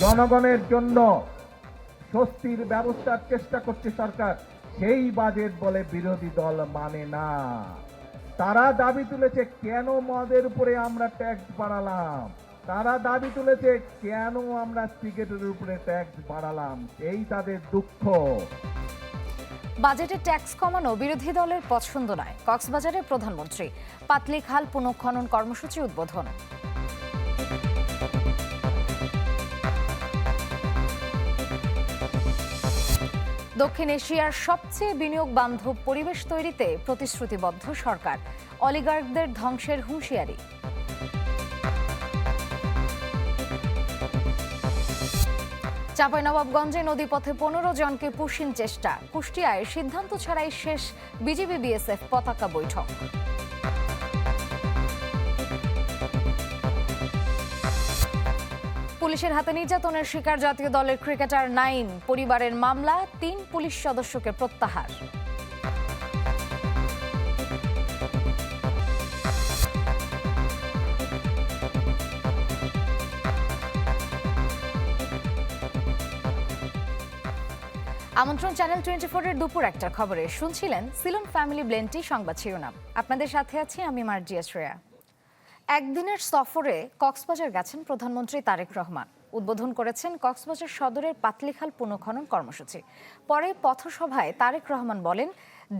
জনগণের জন্য স্বস্তির ব্যবস্থার চেষ্টা করছে সরকার, সেই বাজেট বলে বিরোধী দল মানে না। তারা দাবি তুলেছে কেন মদের উপরে আমরা ট্যাক্স বাড়ালাম, তারা দাবি তুলেছে কেন আমরা সিগারেটের উপরে ট্যাক্স বাড়ালাম, এই তাদের দুঃখ। বাজেটে ট্যাক্স কমানো বিরোধী দলের পছন্দ নয়, কক্সবাজারের প্রধানমন্ত্রী। পাতলি খাল পুনঃখনন কর্মসূচি উদ্বোধন। দক্ষিণ এশিয়ার সবচেয়ে বিনিয়োগ বান্ধব পরিবেশ তৈরিতে প্রতিশ্রুতিবদ্ধ সরকার, অলিগার্কদের ধ্বংসের হুঁশিয়ারি। চাঁপাইনবাবগঞ্জে নদীপথে 15 জনকে পুশিন চেষ্টা, কুষ্টিয়ায় সিদ্ধান্ত ছাড়াই শেষ বিজিবি বিএসএফ পতাকা বৈঠক। পুলিশের হাতে নির্যাতনের শিকার জাতীয় দলের ক্রিকেটার নাইম, পরিবারের মামলা, 3 পুলিশ সদস্যকে প্রত্যাহার। আমন্ত্রণ চ্যানেল 24-এর দুপুর 1টার খবরে। শুনছিলেন সিলন ফ্যামিলি ব্লেন্ডটি সংবাদ শিরোনাম। আপনাদের সাথে আছি আমি মার্জিয়া শ্রেয়া। একদিনের সফরে কক্সবাজার গেছেন প্রধানমন্ত্রী তারেক রহমান। উদ্বোধন করেছেন কক্সবাজার সদরের পাতলিখাল পুনঃখনন কর্মসূচি। পরে পথসভায় তারেক রহমান বলেন,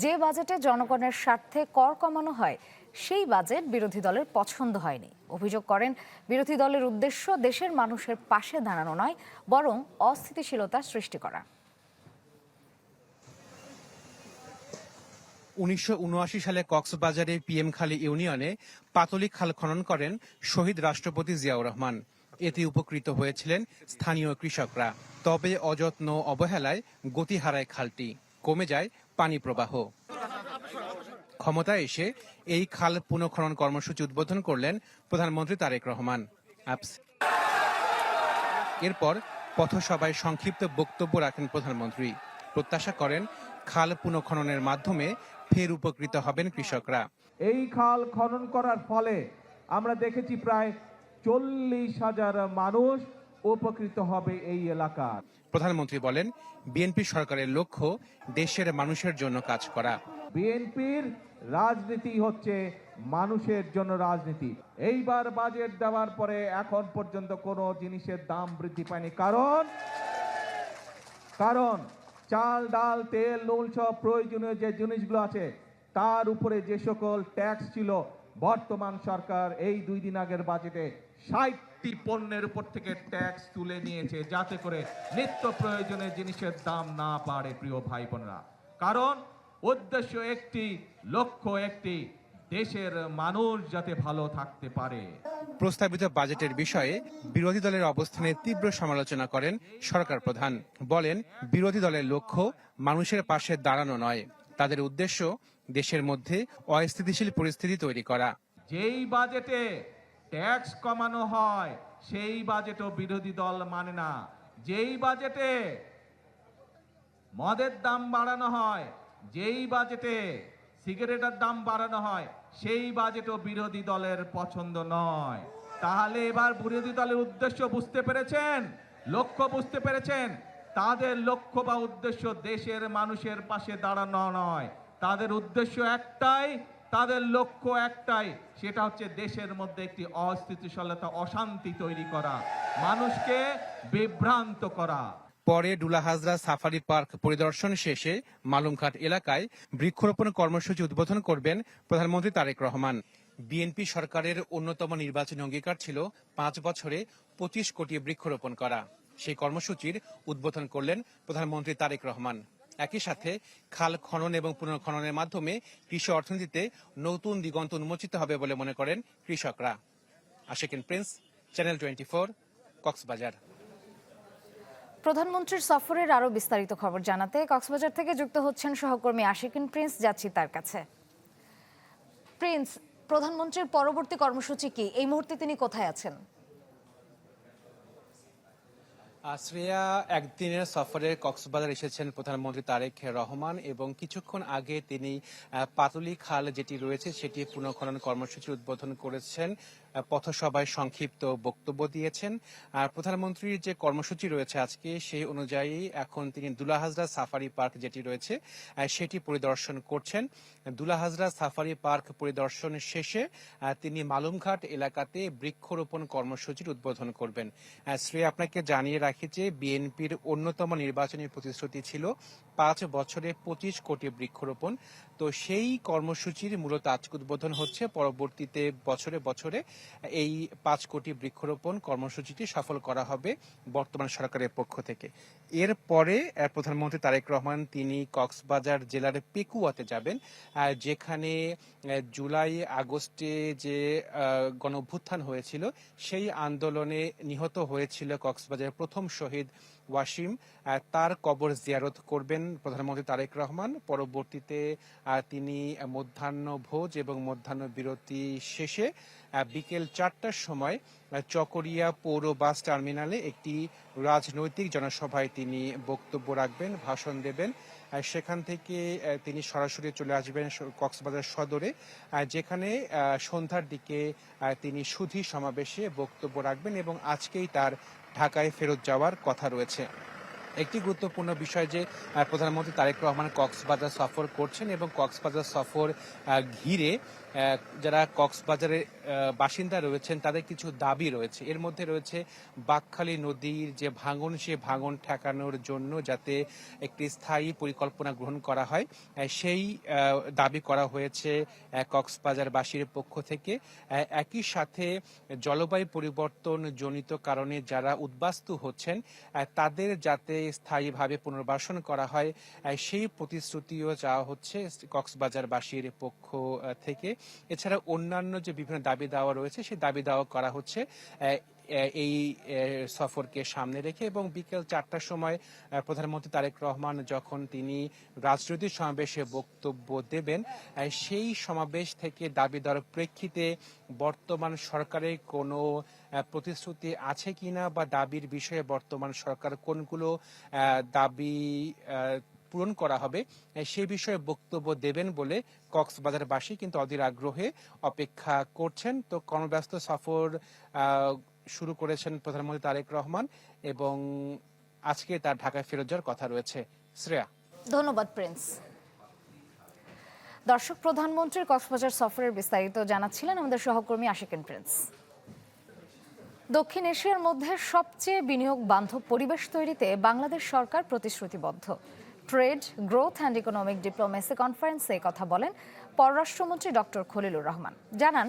যে বাজেটে জনগণের স্বার্থে কর কমানো হয় সেই বাজেট বিরোধী দলের পছন্দ হয়নি। অভিযোগ করেন, বিরোধী দলের উদ্দেশ্য দেশের মানুষের পাশে দাঁড়ানো নয়, বরং অস্থিতিশীলতা সৃষ্টি করা। 1979 সালে কক্সবাজারের পিএমখালী ইউনিয়নে পাতলি খাল খনন করেন শহীদ রাষ্ট্রপতি জিয়াউর রহমান। এতে উপকৃত হয়েছিলেন স্থানীয় কৃষকরা। তবে অযত্ন অবহেলায় গতি হারায় খালটি, কমে যায় পানি প্রবাহ। ক্ষমতায় এসে এই খাল পুনঃখনন কর্মসূচি উদ্বোধন করলেন প্রধানমন্ত্রী তারেক রহমান। এরপর পথসভায় সংক্ষিপ্ত বক্তব্য রাখেন প্রধানমন্ত্রী। প্রত্যাশা করেন খাল পুনঃখননের মাধ্যমে ফের উপকৃত হবেন কৃষকরা। এই খাল খনন করার ফলে আমরা দেখেছি প্রায় 40,000 মানুষ উপকৃত হবে এই এলাকার। প্রধানমন্ত্রী বলেন, বিএনপি সরকারের লক্ষ্য দেশের মানুষের জন্য কাজ করা। বিএনপির রাজনীতি হচ্ছে মানুষের জন্য রাজনীতি। এইবার বাজেট দেওয়ার পরে এখন পর্যন্ত কোনো জিনিসের দাম বৃদ্ধি পায়নি, কারণ চাল, ডাল, তেল, নুন সব প্রয়োজনীয় যে জিনিসগুলো আছে তার উপরে যে সকল ট্যাক্স ছিল, বর্তমান সরকার এই 2 দিন আগের বাজেটে 60টি পণ্যের উপর থেকে ট্যাক্স তুলে নিয়েছে, যাতে করে নিত্য প্রয়োজনীয় জিনিসের দাম না বাড়ে। প্রিয় ভাই বোনেরা, কারণ উদ্দেশ্য একটি, লক্ষ্য একটি, দেশের মানুষ যাতে ভালো থাকতে পারে। প্রস্তাবিত বাজেটের বিষয়ে বিরোধী দলের অবস্থানের তীব্র সমালোচনা করেন সরকার প্রধান। বলেন, বিরোধী দলের লক্ষ্য মানুষের পাশে দাঁড়ানো নয়, তাদের উদ্দেশ্য দেশের মধ্যে অস্থিতিশীল পরিস্থিতি তৈরি করা। যেই বাজেটে ট্যাক্স কমানো হয় সেই বাজেটও বিরোধী দল মানে না। যেই বাজেটে মদের দাম বাড়ানো হয়, যেই বাজেটে সিগারেটের দাম বাড়ানো হয় সেই বাজেটও বিরোধী দলের পছন্দ নয়। তাহলে এবার বিরোধী দলের উদ্দেশ্য বুঝতে পেরেছেন, লক্ষ্য বুঝতে পেরেছেন। তাদের লক্ষ্য বা উদ্দেশ্য দেশের মানুষের পাশে দাঁড়ানো নয়, তাদের উদ্দেশ্য একটাই, তাদের লক্ষ্য একটাই, সেটা হচ্ছে দেশের মধ্যে একটি অস্থিতিশীলতা, অশান্তি তৈরি করা, মানুষকে বিভ্রান্ত করা। পরে ডুলা হাজরা সাফারি পার্ক পরিদর্শন শেষে মালুমঘাট এলাকায় বৃক্ষরোপণ কর্মসূচি উদ্বোধন করবেন প্রধানমন্ত্রী তারেক রহমান। বিএনপি সরকারের অন্যতম নির্বাচনী অঙ্গীকার ছিল 5 বছরে 25 কোটি বৃক্ষরোপণ করা। সেই কর্মসূচির উদ্বোধন করলেন প্রধানমন্ত্রী তারেক রহমান। একই সাথে খাল খনন এবং পুনর্খননের মাধ্যমে কৃষি অর্থনীতিতে নতুন দিগন্ত উন্মোচিত হবে বলে মনে করেন কৃষকরা। Ashikin Prince, channel 24, Cox's Bazar. প্রধানমন্ত্রীর সফরের আরো বিস্তারিত খবর জানাতে কক্সবাজার থেকে যুক্ত হচ্ছেন সহকর্মী আশিকিন প্রিন্স। যাচ্ছি তার কাছে। প্রিন্স, প্রধানমন্ত্রীর পরবর্তী কর্মসূচি কি? এই মুহূর্তে তিনি কোথায় আছেন? শ্রেয়া, একদিনের সফরে কক্সবাজার এসেছেন প্রধানমন্ত্রী তারেক রহমান এবং কিছুক্ষণ আগে তিনি পাতলি খাল যেটি রয়েছে সেটি পুনঃখনন কর্মসূচি উদ্বোধন করেছেন। পথসভায় সংক্ষিপ্ত বক্তব্য দিয়েছেন। আর প্রধানমন্ত্রীর যে কর্মসূচি রয়েছে আজকে সেই অনুযায়ী এখন তিনি দুলাহাজরা সাফারি পার্ক যেটি রয়েছে সেটি পরিদর্শন করছেন। দুলাহাজরা সাফারি পার্ক পরিদর্শন শেষে তিনি মালুমঘাট এলাকাতে বৃক্ষরোপণ কর্মসূচির উদ্বোধন করবেন। শ্রেয়া, আপনাকে জানিয়ে রাখি যে বিএনপির অন্যতম নির্বাচনী প্রতিশ্রুতি ছিল 5 বছরে 25 কোটি বৃক্ষরোপণ। তো সেই কর্মসূচির মূলত আজকে উদ্বোধন হচ্ছে। পরবর্তীতে বছরে বছরে এই 5 কোটি বৃক্ষরোপণ কর্মসূচিটি সফল করা হবে বর্তমান সরকারের পক্ষ থেকে। এরপরে প্রধানমন্ত্রী তারেক রহমান তিনি কক্সবাজার জেলার পেকুয়াতে যাবেন, যেখানে জুলাই আগস্টে যে গণঅভ্যুত্থান হয়েছিল সেই আন্দোলনে নিহত হয়েছিল কক্সবাজারের প্রথম শহীদ ওয়াসিম, তার কবর জিয়ারত করবেন প্রধানমন্ত্রী তারেক রহমান। পরবর্তীতে তিনি মধ্যাহ্ন ভোজ এবং মধ্যাহ্ন বিরতি শেষে বিকেল 4টার সময় চকরিয়া পৌর বাস টার্মিনালে একটি রাজনৈতিক জনসভায় তিনি বক্তব্য রাখবেন, ভাষণ দেবেন। সেখান থেকে তিনি সরাসরি চলে আসবেন কক্সবাজার সদরে, যেখানে সন্ধ্যার দিকে তিনি সুধী সমাবেশে বক্তব্য রাখবেন এবং আজকেই তার ঢাকায় ফেরত যাওয়ার কথা রয়েছে। একটি গুরুত্বপূর্ণ বিষয় যে প্রধানমন্ত্রী তারেক রহমান কক্সবাজার সফর করছেন এবং কক্সবাজার সফর ঘিরে যারা কক্সবাজারের বাসিন্দা রয়েছেন তাদের কিছু দাবি রয়েছে। এর মধ্যে রয়েছে বাকখালী নদীর যে ভাঙন, সে ভাঙন ঠেকানোর জন্য যাতে একটি স্থায়ী পরিকল্পনা গ্রহণ করা হয়, সেই দাবি করা হয়েছে কক্সবাজারবাসীর পক্ষ থেকে। একই সাথে জলবায়ু পরিবর্তন জনিত কারণে যারা উদ্বাস্তু হচ্ছেন তাদের যাতে স্থায়ীভাবে পুনর্বাসন করা হয় সেই প্রতিশ্রুতিও চাওয়া হচ্ছে কক্সবাজারবাসীর পক্ষ থেকে। এছাড়া অন্যান্য যে বিভিন্ন দাবি দাওয়া রয়েছে সেই দাবি দাওয়া করা হচ্ছে এই সফরকে সামনে রেখে। এবং বিকেল 4টার সময় প্রধানমন্ত্রী তারেক রহমান যখন তিনি রাজনৈতিক সমাবেশে বক্তব্য দেবেন, সেই সমাবেশ থেকে দাবি দেওয়ার প্রেক্ষিতে বর্তমান সরকারের কোনো প্রতিশ্রুতি আছে কিনা বা দাবির বিষয়ে বর্তমান সরকার কোনগুলো দাবি পূরণ করা হবে সে বিষয়ে বক্তব্য দেবেন বলে কক্সবাজারবাসী কিন্তু অধীর আগ্রহে অপেক্ষা করছেন। তো কর্মব্যস্ত সফর শুরু করেছেন প্রধানমন্ত্রী তারেক রহমান এবং আজকে তার ঢাকায় ফেরত যাওয়ার কথা রয়েছে। শ্রেয়া, ধন্যবাদ প্রিন্স। দর্শক, প্রধানমন্ত্রীর কক্সবাজার সফরের বিস্তারিত জানাচ্ছিলেন আমাদের সহকর্মী আশিকিন প্রিন্স। দক্ষিণ এশিয়ার মধ্যে সবচেয়ে বিনিয়োগ বান্ধব পরিবেশ তৈরিতে বাংলাদেশ সরকার প্রতিশ্রুতিবদ্ধ। Trade, growth and economic diplomacy কনফারেন্সে কথা বলেন পররাষ্ট্রমন্ত্রী ডক্টর খলিলুর রহমান। জানান,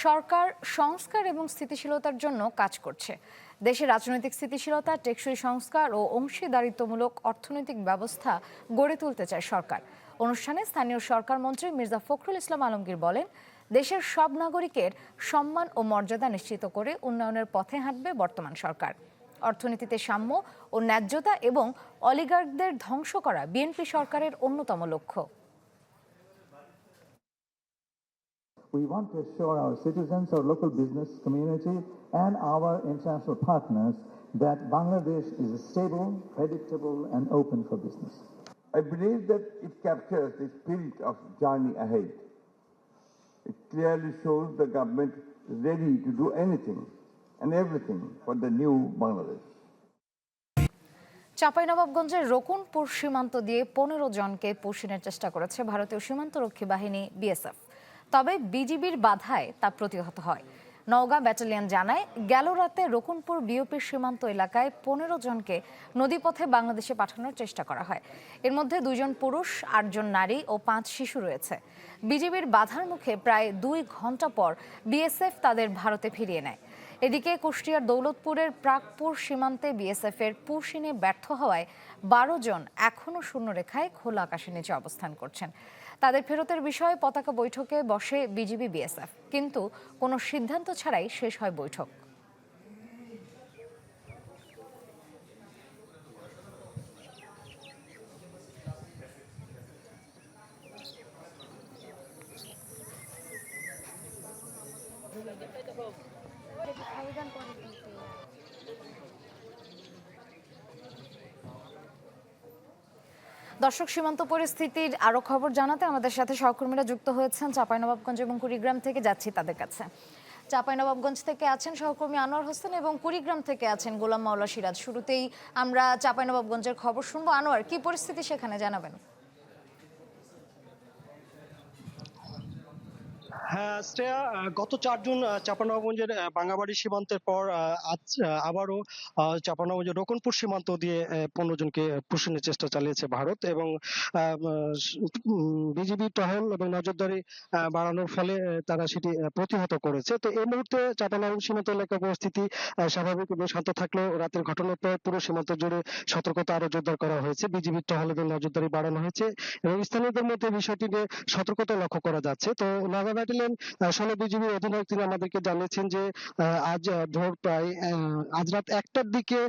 সরকার সংস্কার এবং স্থিতিশীলতার জন্য কাজ করছে। দেশের রাজনৈতিক স্থিতিশীলতা, টেকসই সংস্কার ও অংশীদারিত্বমূলক অর্থনৈতিক ব্যবস্থা গড়ে তুলতে চায় সরকার। অনুষ্ঠানে স্থানীয় সরকার মন্ত্রী মির্জা ফখরুল ইসলাম আলমগীর বলেন, দেশের সব নাগরিকের সম্মান ও মর্যাদা নিশ্চিত করে উন্নয়নের পথে হাঁটবে বর্তমান সরকার। অর্থনীতিতে সাম্য ও ন্যায্যতা এবং অলিগার্কদের ধ্বংস করা বিএনপি সরকারের অন্যতম লক্ষ্য। We want to assure our citizens, our local business community, and our international partners that Bangladesh is stable, predictable, and open for business. I believe that it captures the spirit of journey ahead. It clearly shows the government is ready to do anything and everything for the new Bangladesh. চাঁপাইনবাবগঞ্জের রকুনপুর সীমান্ত দিয়ে 15 জনকে পুষিনের চেষ্টা করেছে ভারতীয় সীমান্তরক্ষী বাহিনী BSF. তবে বিজিবির বাধায় তা প্রতিহত হয়। নওগাঁ ব্যাটালিয়ন জানায়, গেল রাতে রকুনপুর বিওপির সীমান্ত এলাকায় 15 জনকে নদীপথে বাংলাদেশে পাঠানোর চেষ্টা করা হয়। এর মধ্যে 2 জন পুরুষ, 8 জন নারী ও 5 শিশু রয়েছে। বিজিবির বাধার মুখে প্রায় 2 ঘন্টা পর বিএসএফ তাদের ভারতে ফিরিয়ে নেয়। এদিকে কুষ্টিয়ার দৌলতপুরের প্রাকপুর সীমান্তে বিএসএফ এর পুশিনে ব্যর্থ হওয়ায় 12 জন এখনও শূন্যরেখায় খোলা আকাশের নিচে অবস্থান করছেন। তাদের ফেরতের বিষয়ে পতাকা বৈঠকে বসে বিজিবি বিএসএফ, কিন্তু কোনো সিদ্ধান্ত ছাড়াই শেষ হয় বৈঠক। দর্শক, সীমান্ত পরিস্থিতির আরো খবর জানাতে আমাদের সাথে সহকর্মীরা যুক্ত হয়েছেন চাঁপাইনবাবগঞ্জ এবং কুড়িগ্রাম থেকে। যাচ্ছি তাদের কাছে। চাঁপাইনবাবগঞ্জ থেকে আছেন সহকর্মী আনোয়ার হোসেন এবং কুড়িগ্রাম থেকে আছেন গোলাম মাওলা সিরাজ। শুরুতেই আমরা চাঁপাইনবাবগঞ্জের খবর শুনবো। আনোয়ার, কি পরিস্থিতি সেখানে জানাবেন? হ্যাঁ শ্রেয়া, গত 4 জুন চাঁপাইনবাবগঞ্জের বাঙ্গাবাড়ি সীমান্তের পর আজ আবারও চাঁপাইনবাবগঞ্জের রোকনপুর সীমান্ত দিয়ে 15 জনকে পুষণের চেষ্টা চালিয়েছে ভারত এবং বিজিবি টহল এবং নজরদারি বাড়ানোর ফলে তারা সেটি প্রতিহত করেছে। তো এই মুহূর্তে চাঁপাইনবাবগঞ্জ সীমান্ত এলাকার পরিস্থিতি স্বাভাবিক এবং শান্ত থাকলেও রাতের ঘটনার পর পুরো সীমান্ত জুড়ে সতর্কতা আরো জোরদার করা হয়েছে। বিজিবি টহল এবং নজরদারি বাড়ানো হয়েছে এবং স্থানীয়দের মধ্যে বিষয়টি নিয়ে সতর্কতা লক্ষ্য করা যাচ্ছে। তো নাগা ব্যাটালিয়ন 16 বিজিবির অধিনায়ক তিনি আমাদেরকে জানিয়েছেন যে আজ ভোর প্রায় আজ রাত 1টার দিকে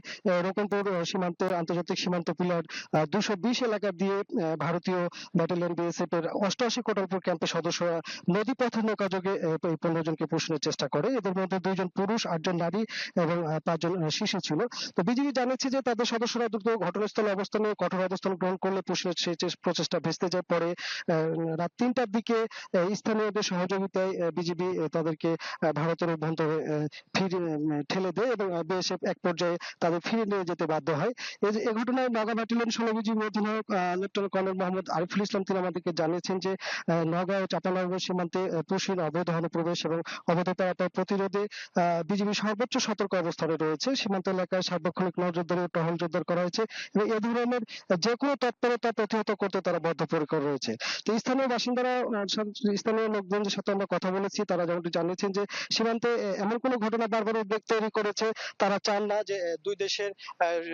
রোকনপুর সীমান্তের আন্তর্জাতিক সীমান্ত পিলার 220 এলাকা দিয়ে ভারতীয় ব্যাটালিয়ন বিএসএফ এর 88 কোটালপুর ক্যাম্পের সদস্যরা নদীপথে নৌকাযোগে এই 15 জনকে পুষণের চেষ্টা করে। এদের মধ্যে 2 জন পুরুষ, 8 জন নারী এবং 5 জন শিশু ছিল। তো বিজিবি জানিয়েছে যে তাদের সদস্যরা দ্রুত ঘটনাস্থলে অবস্থানে কঠোর অবস্থান গ্রহণ করলে পুষণের সেই প্রচেষ্টা ভেস্তে যায়। পরে রাত 3টার দিকে স্থানীয়দের সহযোগিতায় বিজিবি তাদেরকে ভারতের অভ্যন্তরে ঠেলে দেয় এবং বিএসএফ এক পর্যায়ে তাদের ফিরে নিয়ে যেতে বাধ্য হয়। এই ঘটনায় নওগাঁ ব্যাটালিয়ন 16 বিজিবি অধিনায়ক লেফটেন্যান্ট কর্নেল মোহাম্মদ আরিফুল ইসলাম তিনি আমাদেরকে জানিয়েছেন যে নওগাঁ ও চাঁপাইনবাবগঞ্জ সীমান্তে পুষিন অবৈধ অনুপ্রবেশ এবং অবৈধ পারাপার প্রতিরোধে বিজিবি সর্বোচ্চ সতর্ক অবস্থানে রয়েছে। সীমান্ত এলাকায় সার্বক্ষণিক নজরদারি ও টহল জোরদার করা হয়েছে এবং এ ধরনের যে কোনো তৎপরতা প্রতিহত করতে তারা বদ্ধপরিকর রয়েছে। তো স্থানীয় বাসিন্দারা, স্থানীয় লোকজনদের সাথে আমরা কথা বলেছি, তারা যেমনটি জানিয়েছেন যে সীমান্তে এমন কোনো ঘটনা বারবার উদ্বেগ তৈরি করেছে। তারা চান না যে দুই দেশের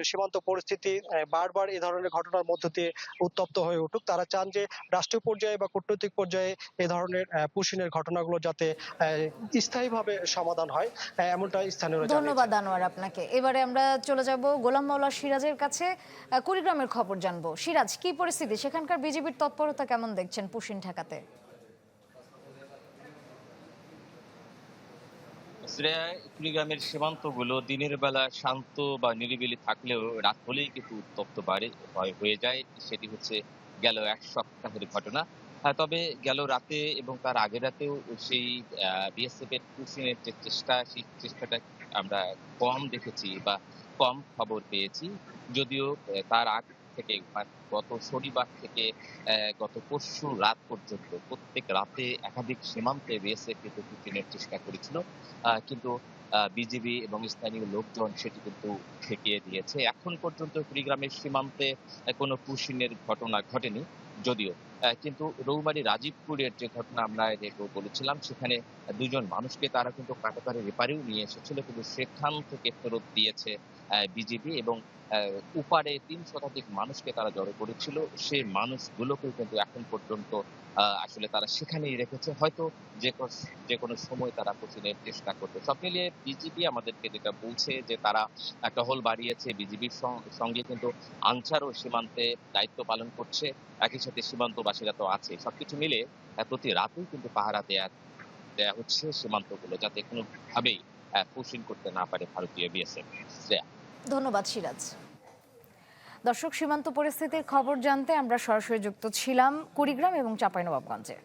সীমান্ত পরিস্থিতি বারবার এই ধরনের ঘটনার মধ্য দিয়ে উত্তপ্ত হয়ে উঠুক। তারা চান যে রাষ্ট্রীয় পর্যায়ে বা কূটনৈতিক পর্যায়ে এই ধরনের পুষিনের ঘটনাগুলো যাতে স্থায়ীভাবে সমাধান হয়, এমনটা স্থানীয়রা জানিয়েছেন। ধন্যবাদ আনোয়ার আপনাকে। এবারে আমরা চলে যাব গোলাম মাওলা সিরাজের কাছে, কুড়িগ্রামের খবর জানবো। সিরাজ, কি পরিস্থিতি সেখানকার? বিজিবির তৎপরতা কেমন দেখছেন পুষিন ঠেকাতে? শ্রেয়া, কুড়িগ্রামের সীমান্তগুলো দিনের বেলা শান্ত বা নিরিবিলি থাকলেও রাত হলেই কিন্তু উত্তপ্ত হয়ে যায়। সেটি হচ্ছে গেল 1 সপ্তাহের ঘটনা। তবে গেল রাতে এবং তার আগের রাতেও সেই বিএসএফ এর পুষিনের যে চেষ্টা, সেই চেষ্টাটা আমরা কম দেখেছি বা কম খবর পেয়েছি। যদিও তার আগ থেকে গত শনিবার থেকে গত পরশু রাত পর্যন্ত প্রত্যেক রাতে একাধিক সীমান্তে বিএসএফ কিন্তু পুষিনের চেষ্টা করেছিল, কিন্তু বিজিবি এবং স্থানীয় লোকজন সেটি কিন্তু ঠেকিয়ে দিয়েছে। এখন পর্যন্ত কুড়িগ্রামের সীমান্তে কোনো পুষিনের ঘটনা ঘটেনি। যদিও কিন্তু রৌমারী রাজীবপুরের যে ঘটনা আমরা বলেছিলাম, সেখানে 2 জন মানুষকে তারা কিন্তু কাটাতারের এপারেও নিয়ে এসেছিল, কিন্তু সেখান থেকে ফেরত দিয়েছে বিজিবি এবং উপারে 3 শতাধিক মানুষকে তারা জড়ো করেছিল। সেই মানুষগুলোকেও কিন্তু এখন পর্যন্ত আসলে তারা সেখানেই রেখেছে। হয়তো যে কোনো সময় তারা পুষিনের চেষ্টা করবে। সব মিলিয়ে বিজিবি আমাদেরকে যেটা বলছে যে তারা টহল বাড়িয়েছে, বিজিবির সঙ্গে কিন্তু আনসারও সীমান্তে দায়িত্ব পালন করছে, একই সাথে সীমান্তবাসীরা তো আছে। সবকিছু মিলে প্রতি রাতেই কিন্তু পাহারা দেয়া হচ্ছে সীমান্তগুলো, যাতে কোনোভাবেই পুষিন করতে না পারে ভারতীয় বিএসএফ। ধন্যবাদ সিরাজ। দর্শক, সীমান্ত পরিস্থিতির খবর জানতে আমরা সরাসরি যুক্ত ছিলাম কুড়িগ্রাম এবং চাঁপাইনবাবগঞ্জে।